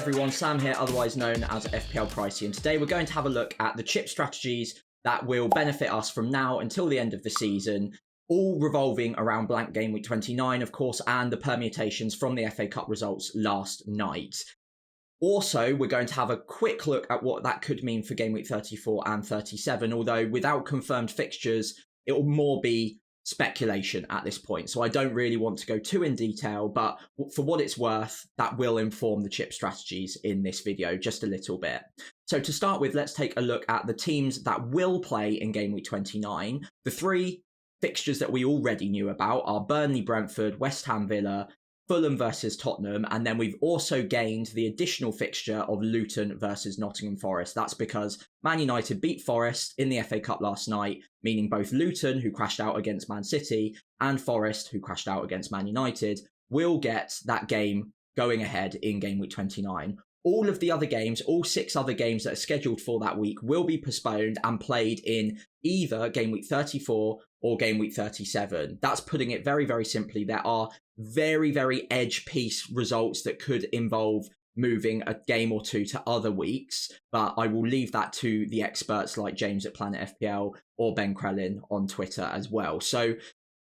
everyone, Sam here, otherwise known as FPL Pricey, and today we're going to have a look at the chip strategies that will benefit us from now until the end of the season, all revolving around blank game week 29, of course, and the permutations from the FA Cup results last night. Also, we're going to have a quick look at what that could mean for game week 34 and 37, although without confirmed fixtures, it will more be speculation at this point. So I don't really want to go too in detail, but for what it's worth, that will inform the chip strategies in this video just a little bit. So to start with, let's take a look at the teams that will play in game week 29. The three fixtures that we already knew about are Burnley, Brentford, West Ham, Villa, Fulham versus Tottenham, and then we've also gained the additional fixture of Luton versus Nottingham Forest. That's because Man United beat Forest in the FA Cup last night, meaning both Luton, who crashed out against Man City, and Forest, who crashed out against Man United, will get that game going ahead in game week 29. All of the other games, all 6 other games that are scheduled for that week, will be postponed and played in either game week 34 or game week 37. That's putting it very, very simply. There are very, very edge piece results that could involve moving a game or two to other weeks, but I will leave that to the experts like James at Planet FPL or Ben Krellin on Twitter as well. So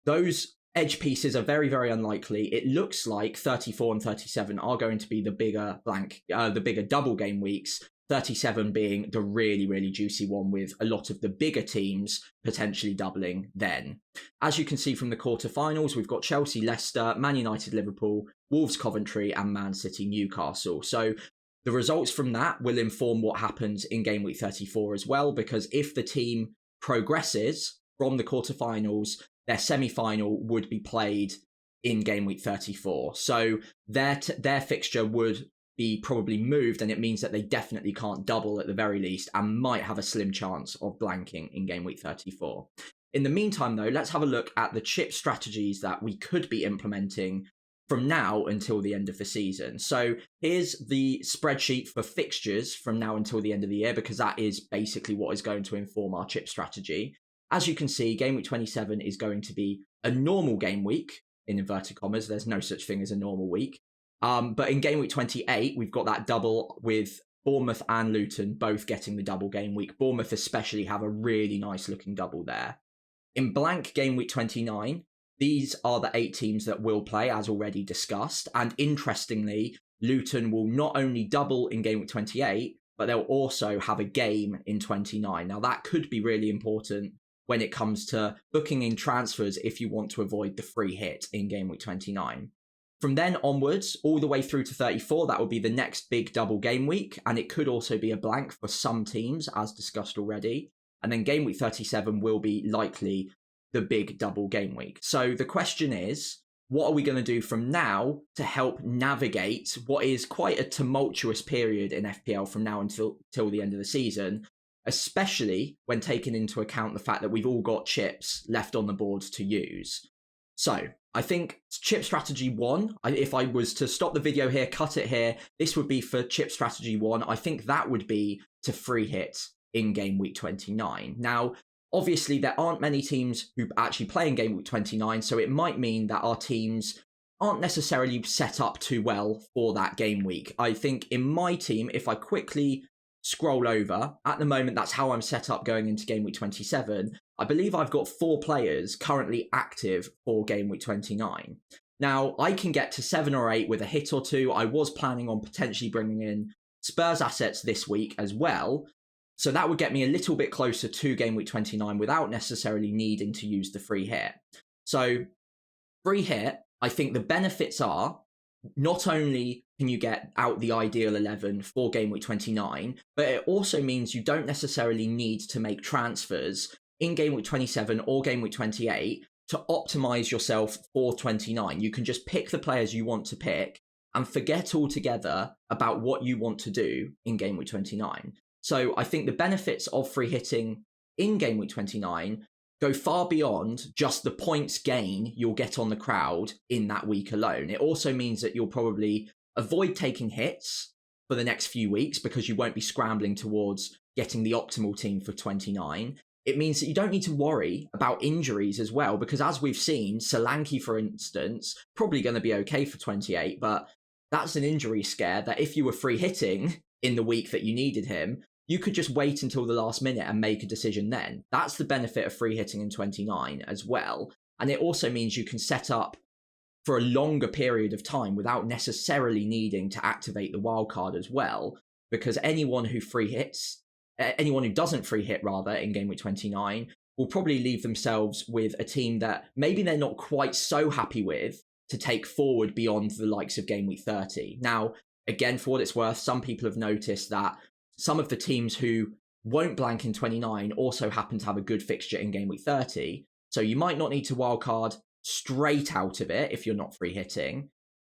those edge pieces are very, very unlikely. It looks like 34 and 37 are going to be the bigger double game weeks, 37 being the really, really juicy one with a lot of the bigger teams potentially doubling then. As you can see from the quarterfinals, we've got Chelsea, Leicester, Man United, Liverpool, Wolves, Coventry, and Man City, Newcastle. So the results from that will inform what happens in game week 34 as well, because if the team progresses from the quarterfinals, their semi-final would be played in game week 34. So their fixture would be probably moved, and it means that they definitely can't double at the very least and might have a slim chance of blanking in game week 34. In the meantime, though, let's have a look at the chip strategies that we could be implementing from now until the end of the season. So here's the spreadsheet for fixtures from now until the end of the year, because that is basically what is going to inform our chip strategy. As you can see, game week 27 is going to be a normal game week, in inverted commas. There's no such thing as a normal week. But in game week 28, we've got that double with Bournemouth and Luton both getting the double game week. Bournemouth especially have a really nice looking double there. In blank game week 29, these are the 8 teams that will play, as already discussed. And interestingly, Luton will not only double in game week 28, but they'll also have a game in 29. Now that could be really important when it comes to booking in transfers if you want to avoid the free hit in game week 29. From then onwards, all the way through to 34, that will be the next big double game week, and it could also be a blank for some teams, as discussed already. And then game week 37 will be likely the big double game week. So the question is, what are we going to do from now to help navigate what is quite a tumultuous period in FPL from now until the end of the season, especially when taking into account the fact that we've all got chips left on the board to use? So I think chip strategy 1, if I was to stop the video here, cut it here, this would be for chip strategy 1. I think that would be to free hit in game week 29. Now, obviously, there aren't many teams who actually play in game week 29, so it might mean that our teams aren't necessarily set up too well for that game week. I think in my team, if I quickly scroll over, at the moment, that's how I'm set up going into game week 27. I believe I've got 4 players currently active for game week 29. Now, I can get to 7 or 8 with a hit or 2. I was planning on potentially bringing in Spurs assets this week as well. So that would get me a little bit closer to game week 29 without necessarily needing to use the free hit. So free hit, I think the benefits are not only can you get out the ideal 11 for game week 29, but it also means you don't necessarily need to make transfers in game week 27 or game week 28 to optimize yourself for 29. You can just pick the players you want to pick and forget altogether about what you want to do in game week 29. So I think the benefits of free hitting in game week 29 go far beyond just the points gain you'll get on the crowd in that week alone. It also means that you'll probably avoid taking hits for the next few weeks because you won't be scrambling towards getting the optimal team for 29. It means that you don't need to worry about injuries as well, because as we've seen, Solanke, for instance, probably going to be okay for 28, but that's an injury scare that if you were free hitting in the week that you needed him, you could just wait until the last minute and make a decision then. That's the benefit of free hitting in 29 as well. And it also means you can set up for a longer period of time without necessarily needing to activate the wildcard as well, because anyone who doesn't free hit rather in game week 29 will probably leave themselves with a team that maybe they're not quite so happy with to take forward beyond the likes of game week 30. Now, again, for what it's worth, some people have noticed that some of the teams who won't blank in 29 also happen to have a good fixture in game week 30. So you might not need to wildcard straight out of it if you're not free hitting.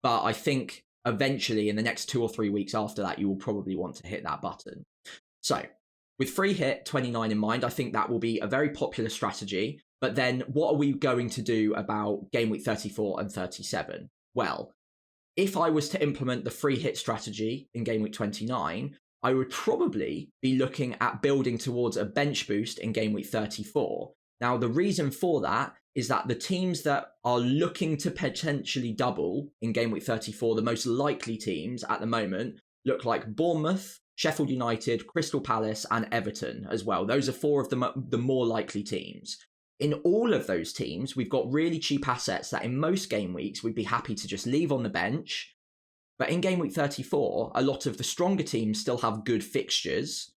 But I think eventually in the next 2 or 3 weeks after that, you will probably want to hit that button. So with free hit 29 in mind, I think that will be a very popular strategy. But then what are we going to do about game week 34 and 37? Well, if I was to implement the free hit strategy in game week 29, I would probably be looking at building towards a bench boost in game week 34. Now, the reason for that is that the teams that are looking to potentially double in game week 34, the most likely teams at the moment, look like Bournemouth, Sheffield United, Crystal Palace, and Everton as well. Those are 4 of the more likely teams. In all of those teams, we've got really cheap assets that in most game weeks we'd be happy to just leave on the bench. But in game week 34, a lot of the stronger teams still have good fixtures,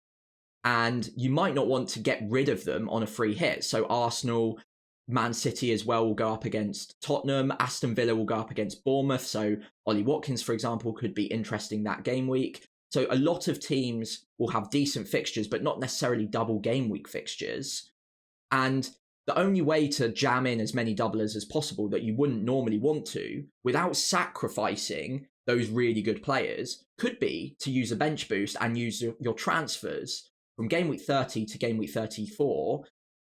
and you might not want to get rid of them on a free hit. So Arsenal, Man City as well will go up against Tottenham. Aston Villa will go up against Bournemouth. So Ollie Watkins, for example, could be interesting that game week. So a lot of teams will have decent fixtures, but not necessarily double game week fixtures. And the only way to jam in as many doublers as possible that you wouldn't normally want to, without sacrificing those really good players, could be to use a bench boost and use your transfers from game week 30 to game week 34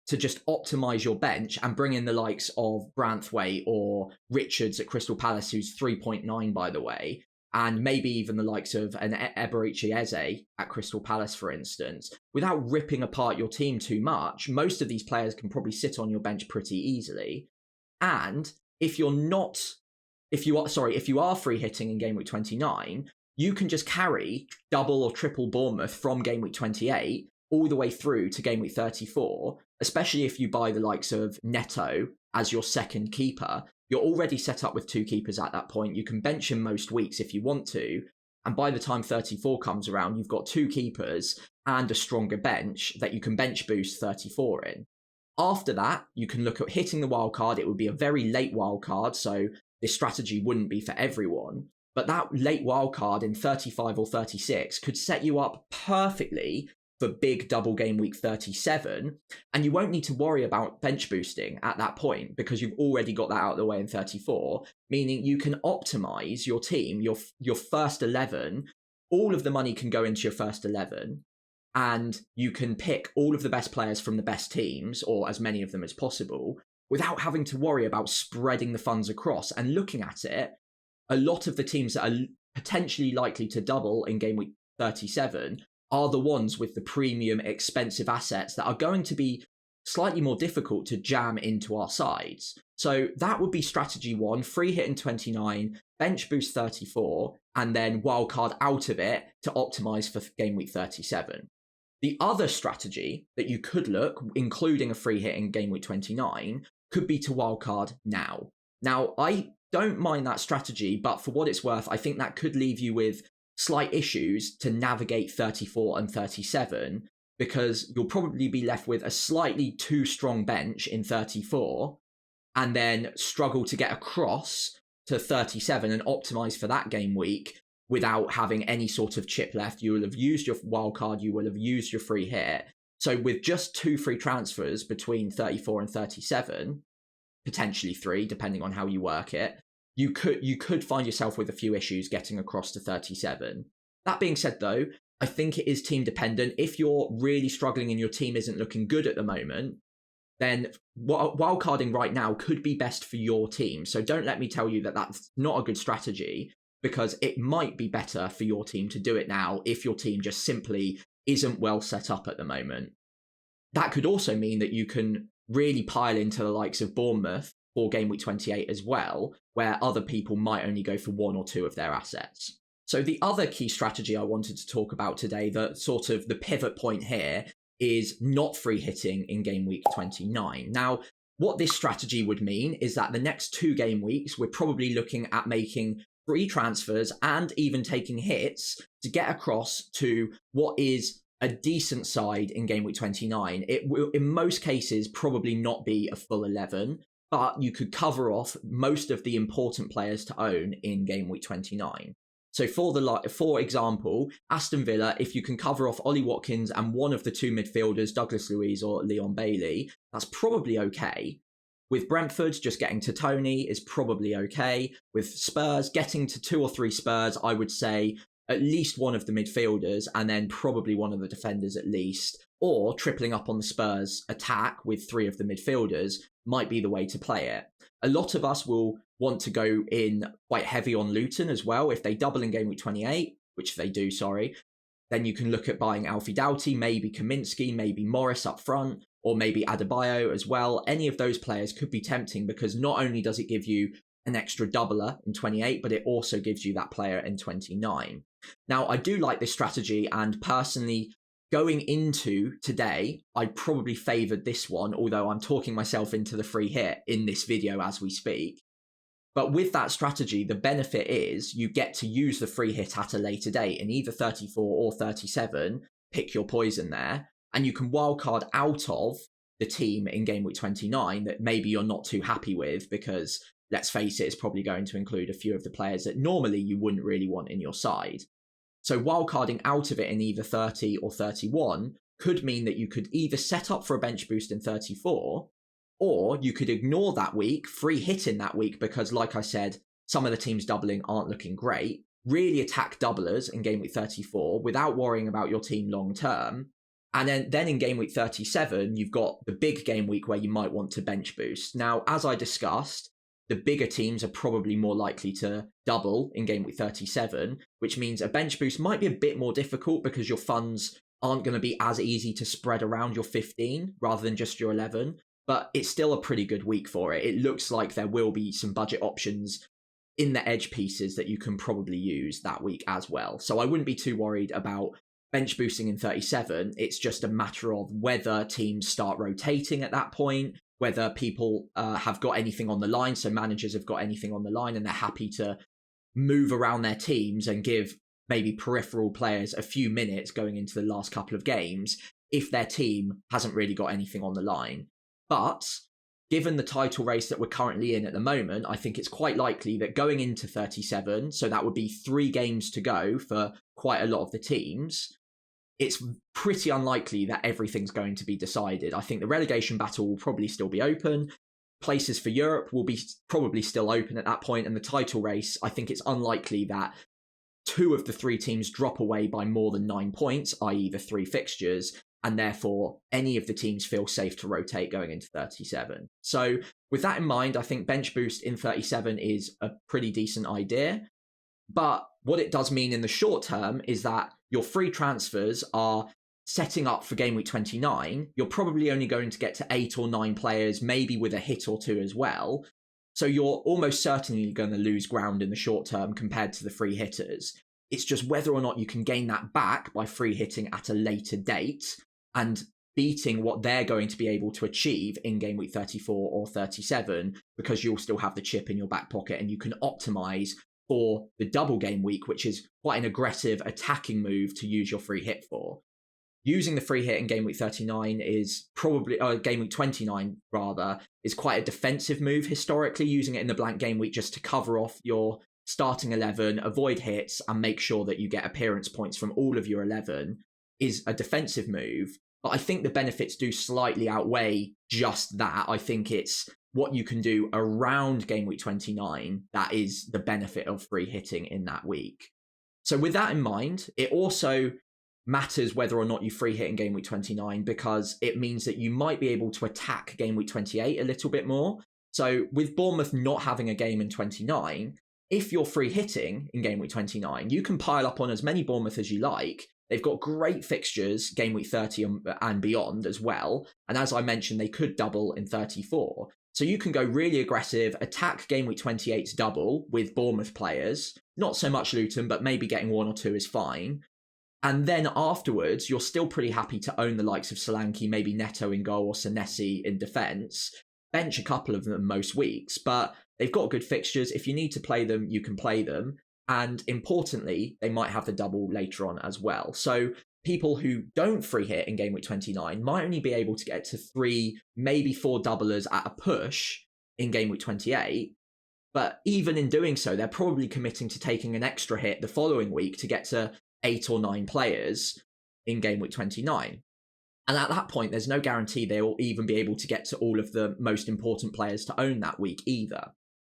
to just optimize your bench and bring in the likes of Branthwaite or Richards at Crystal Palace, who's 3.9 by the way, and maybe even the likes of an Eberechi Eze at Crystal Palace, for instance, without ripping apart your team too much. Most of these players can probably sit on your bench pretty easily. And if you are free hitting in game week 29, you can just carry double or triple Bournemouth from game week 28 all the way through to game week 34, especially if you buy the likes of Neto as your second keeper. You're already set up with 2 keepers at that point. You can bench him most weeks if you want to. And by the time 34 comes around, you've got 2 keepers and a stronger bench that you can bench boost 34 in. After that, you can look at hitting the wildcard. It would be a very late wildcard, so this strategy wouldn't be for everyone. But that late wildcard in 35 or 36 could set you up perfectly for big double game week 37, and you won't need to worry about bench boosting at that point because you've already got that out of the way in 34, meaning you can optimize your team, your first 11. All of the money can go into your first 11, and you can pick all of the best players from the best teams, or as many of them as possible, without having to worry about spreading the funds across. And looking at it, a lot of the teams that are potentially likely to double in game week 37 are the ones with the premium expensive assets that are going to be slightly more difficult to jam into our sides. So that would be strategy 1, free hit in 29, bench boost 34, and then wildcard out of it to optimize for game week 37. The other strategy that you could look, including a free hit in game week 29, could be to wildcard now. Now, I don't mind that strategy, but for what it's worth, I think that could leave you with slight issues to navigate 34 and 37, because you'll probably be left with a slightly too strong bench in 34 and then struggle to get across to 37 and optimize for that game week without having any sort of chip left. You will have used your wildcard, you will have used your free hit. So with just 2 free transfers between 34 and 37, potentially 3, depending on how you work it, you could find yourself with a few issues getting across to 37. That being said, though, I think it is team dependent. If you're really struggling and your team isn't looking good at the moment, then wildcarding right now could be best for your team. So don't let me tell you that that's not a good strategy, because it might be better for your team to do it now if your team just simply isn't well set up at the moment. That could also mean that you can really pile into the likes of Bournemouth for game week 28 as well, where other people might only go for 1 or 2 of their assets. So the other key strategy I wanted to talk about today, the sort of the pivot point here, is not free hitting in game week 29. Now, what this strategy would mean is that the next 2 game weeks, we're probably looking at making free transfers and even taking hits to get across to what is a decent side in game week 29. It will, in most cases, probably not be a full 11, but you could cover off most of the important players to own in game week 29. So for example, Aston Villa, if you can cover off Ollie Watkins and one of the 2 midfielders, Douglas Luiz or Leon Bailey, that's probably okay. With Brentford, just getting to Tony is probably okay. With Spurs, getting to 2 or 3 Spurs, I would say at least one of the midfielders and then probably one of the defenders at least, or tripling up on the Spurs attack with 3 of the midfielders might be the way to play it. A lot of us will want to go in quite heavy on Luton as well. If they double in game week 28, which they do, then you can look at buying Alfie Doughty, maybe Kaminsky, maybe Morris up front, or maybe Adebayo as well. Any of those players could be tempting because not only does it give you an extra doubler in 28, but it also gives you that player in 29. Now, I do like this strategy, and personally, going into today, I probably favoured this one, although I'm talking myself into the free hit in this video as we speak. But with that strategy, the benefit is you get to use the free hit at a later date in either 34 or 37, pick your poison there, and you can wildcard out of the team in game week 29 that maybe you're not too happy with because, let's face it, it's probably going to include a few of the players that normally you wouldn't really want in your side. So wildcarding out of it in either 30 or 31 could mean that you could either set up for a bench boost in 34, or you could ignore that week, free hit in that week, because like I said, some of the teams doubling aren't looking great, really attack doublers in game week 34 without worrying about your team long term. And then in game week 37, you've got the big game week where you might want to bench boost. Now, as I discussed, the bigger teams are probably more likely to double in game week 37, which means a bench boost might be a bit more difficult because your funds aren't going to be as easy to spread around your 15 rather than just your 11. But it's still a pretty good week for it. It looks like there will be some budget options in the edge pieces that you can probably use that week as well. So I wouldn't be too worried about bench boosting in 37. It's just a matter of whether teams start rotating at that point, whether people have got anything on the line, so managers have got anything on the line and they're happy to move around their teams and give maybe peripheral players a few minutes going into the last couple of games if their team hasn't really got anything on the line. But given the title race that we're currently in at the moment, I think it's quite likely that going into 37, so that would be 3 games to go for quite a lot of the teams, it's pretty unlikely that everything's going to be decided. I think the relegation battle will probably still be open. Places for Europe will be probably still open at that point, and the title race, I think it's unlikely that 2 of the 3 teams drop away by more than 9 points, i.e. the 3 fixtures, and therefore any of the teams feel safe to rotate going into 37. So with that in mind, I think bench boost in 37 is a pretty decent idea. But what it does mean in the short term is that your free transfers are setting up for game week 29. You're probably only going to get to 8 or 9 players, maybe with a hit or 2 as well. So you're almost certainly going to lose ground in the short term compared to the free hitters. It's just whether or not you can gain that back by free hitting at a later date and beating what they're going to be able to achieve in game week 34 or 37, because you'll still have the chip in your back pocket and you can optimize for the double game week, which is quite an aggressive attacking move to use your free hit for. Using the free hit in game week 39 is probably, game week 29 rather, is quite a defensive move historically, using it in the blank game week just to cover off your starting 11, avoid hits and make sure that you get appearance points from all of your 11 is a defensive move. But I think the benefits do slightly outweigh just that. I think it's what you can do around game week 29 that is the benefit of free hitting in that week. So with that in mind, it also matters whether or not you free hit in game week 29, because it means that you might be able to attack game week 28 a little bit more. So with Bournemouth not having a game in 29, if you're free hitting in game week 29, you can pile up on as many Bournemouth as you like. They've got great fixtures game week 30 and beyond as well. And as I mentioned, they could double in 34. So you can go really aggressive, attack game week 28's double with Bournemouth players, not so much Luton, but maybe getting 1 or 2 is fine. And then afterwards, you're still pretty happy to own the likes of Solanke, maybe Neto in goal or Senesi in defence. Bench a couple of them most weeks, but they've got good fixtures. If you need to play them, you can play them. And importantly, they might have the double later on as well. So people who don't free hit in game week 29 might only be able to get to 3, maybe 4 doublers at a push in game week 28. But even in doing so, they're probably committing to taking an extra hit the following week to get to 8 or 9 players in game week 29. And at that point, there's no guarantee they will even be able to get to all of the most important players to own that week either.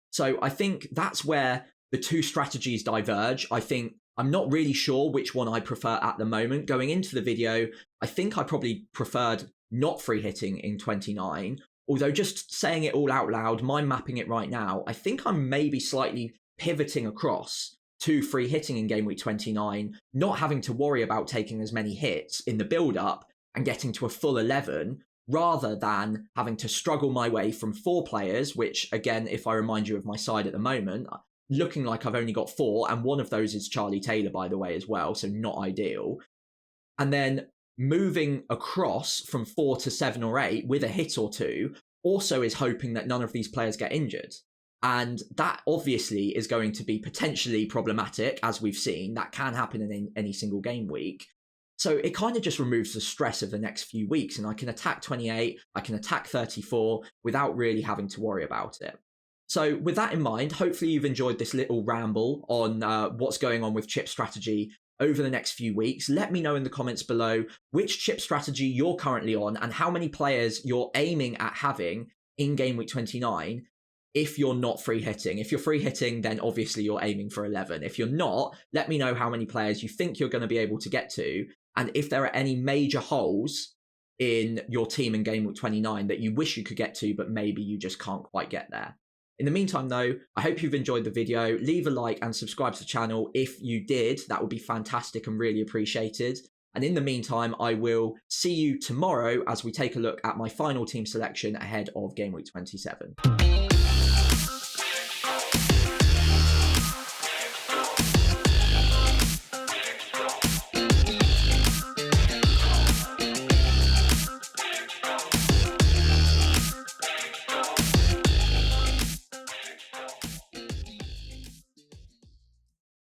So I think that's where the two strategies diverge. I think I'm not really sure which one I prefer at the moment. Going into the video, I think I probably preferred not free hitting in 29. Although just saying it all out loud, mind mapping it right now, I think I'm maybe slightly pivoting across to free hitting in game week 29, not having to worry about taking as many hits in the build-up and getting to a full 11, rather than having to struggle my way from 4 players, which, again, if I remind you of my side at the moment, looking like I've only got 4, and one of those is Charlie Taylor, by the way, as well, so not ideal. And then moving across from 4 to 7 or 8 with a hit or 2 also is hoping that none of these players get injured. And that obviously is going to be potentially problematic, as we've seen. That can happen in any single game week. So it kind of just removes the stress of the next few weeks, and I can attack 28, I can attack 34 without really having to worry about it. So with that in mind, hopefully you've enjoyed this little ramble on what's going on with chip strategy over the next few weeks. Let me know in the comments below which chip strategy you're currently on and how many players you're aiming at having in game week 29 if you're not free hitting. If you're free hitting, then obviously you're aiming for 11. If you're not, let me know how many players you think you're going to be able to get to, and if there are any major holes in your team in game week 29 that you wish you could get to, but maybe you just can't quite get there. In the meantime, though, I hope you've enjoyed the video. Leave a like and subscribe to the channel. If you did, that would be fantastic and really appreciated. And in the meantime, I will see you tomorrow as we take a look at my final team selection ahead of game week 27.